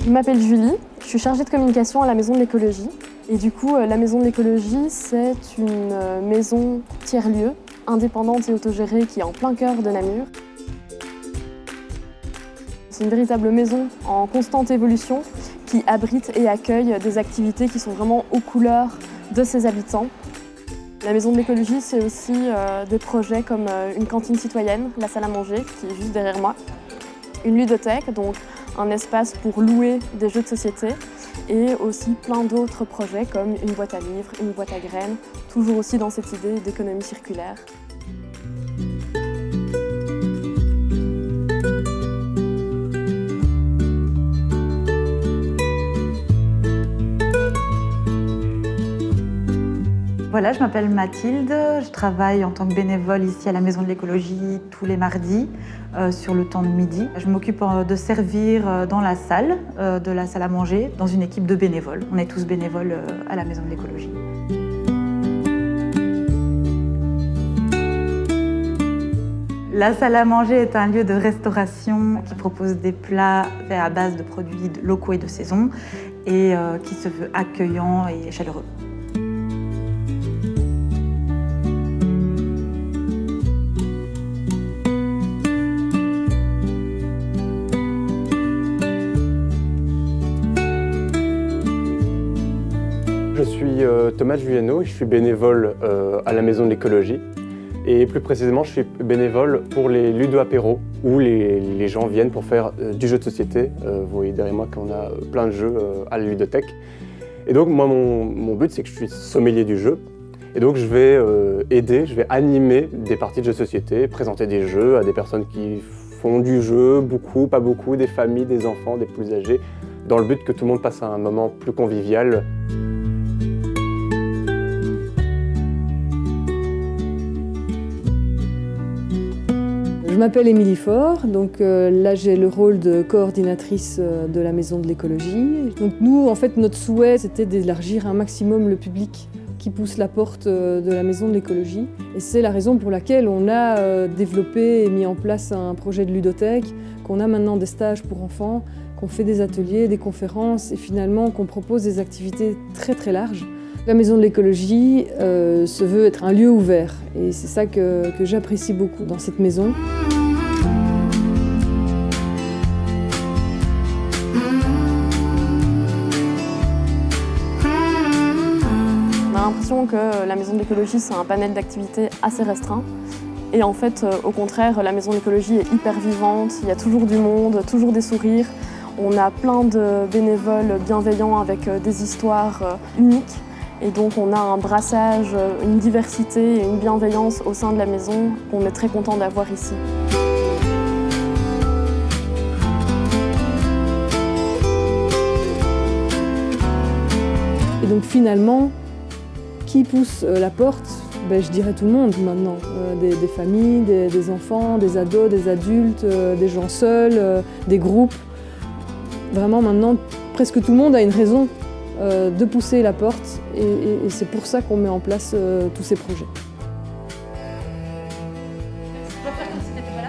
Je m'appelle Julie, je suis chargée de communication à la Maison de l'Écologie. Et du coup, la Maison de l'Écologie, c'est une maison tiers-lieu, indépendante et autogérée qui est en plein cœur de Namur. C'est une véritable maison en constante évolution qui abrite et accueille des activités qui sont vraiment aux couleurs de ses habitants. La Maison de l'Écologie, c'est aussi des projets comme une cantine citoyenne, la salle à manger, qui est juste derrière moi, une ludothèque, donc un espace pour louer des jeux de société, et aussi plein d'autres projets comme une boîte à livres, une boîte à graines, toujours aussi dans cette idée d'économie circulaire. Voilà, je m'appelle Mathilde, je travaille en tant que bénévole ici à la Maison de l'Écologie tous les mardis sur le temps de midi. Je m'occupe de servir dans la salle de la salle à manger dans une équipe de bénévoles. On est tous bénévoles à la Maison de l'Écologie. La salle à manger est un lieu de restauration qui propose des plats faits à base de produits locaux et de saison et qui se veut accueillant et chaleureux. Je suis Thomas Juliano, je suis bénévole à la Maison de l'Écologie et plus précisément je suis bénévole pour les ludo-apéros où les gens viennent pour faire du jeu de société. Vous voyez derrière moi qu'on a plein de jeux à la ludothèque. Et donc moi mon but c'est que je suis sommelier du jeu et donc je vais aider, je vais animer des parties de jeux de société, présenter des jeux à des personnes qui font du jeu, beaucoup, pas beaucoup, des familles, des enfants, des plus âgés, dans le but que tout le monde passe un moment plus convivial. Je m'appelle Émilie Faure, donc là j'ai le rôle de coordinatrice de la Maison de l'Écologie. Donc nous, en fait, notre souhait c'était d'élargir un maximum le public qui pousse la porte de la Maison de l'Écologie. Et c'est la raison pour laquelle on a développé et mis en place un projet de ludothèque, qu'on a maintenant des stages pour enfants, qu'on fait des ateliers, des conférences et finalement qu'on propose des activités très très larges. La Maison de l'Écologie se veut être un lieu ouvert et c'est ça que j'apprécie beaucoup dans cette maison. On a l'impression que la Maison de l'Écologie, c'est un panel d'activités assez restreint. Et en fait, au contraire, la Maison de l'Écologie est hyper vivante, il y a toujours du monde, toujours des sourires. On a plein de bénévoles bienveillants avec des histoires uniques. Et donc on a un brassage, une diversité et une bienveillance au sein de la maison qu'on est très content d'avoir ici. Et donc finalement, qui pousse la porte? Je dirais tout le monde maintenant. Des familles, des enfants, des ados, des adultes, des gens seuls, des groupes. Vraiment maintenant, presque tout le monde a une raison de pousser la porte et c'est pour ça qu'on met en place tous ces projets. Tu peux faire comme si tu n'étais pas là?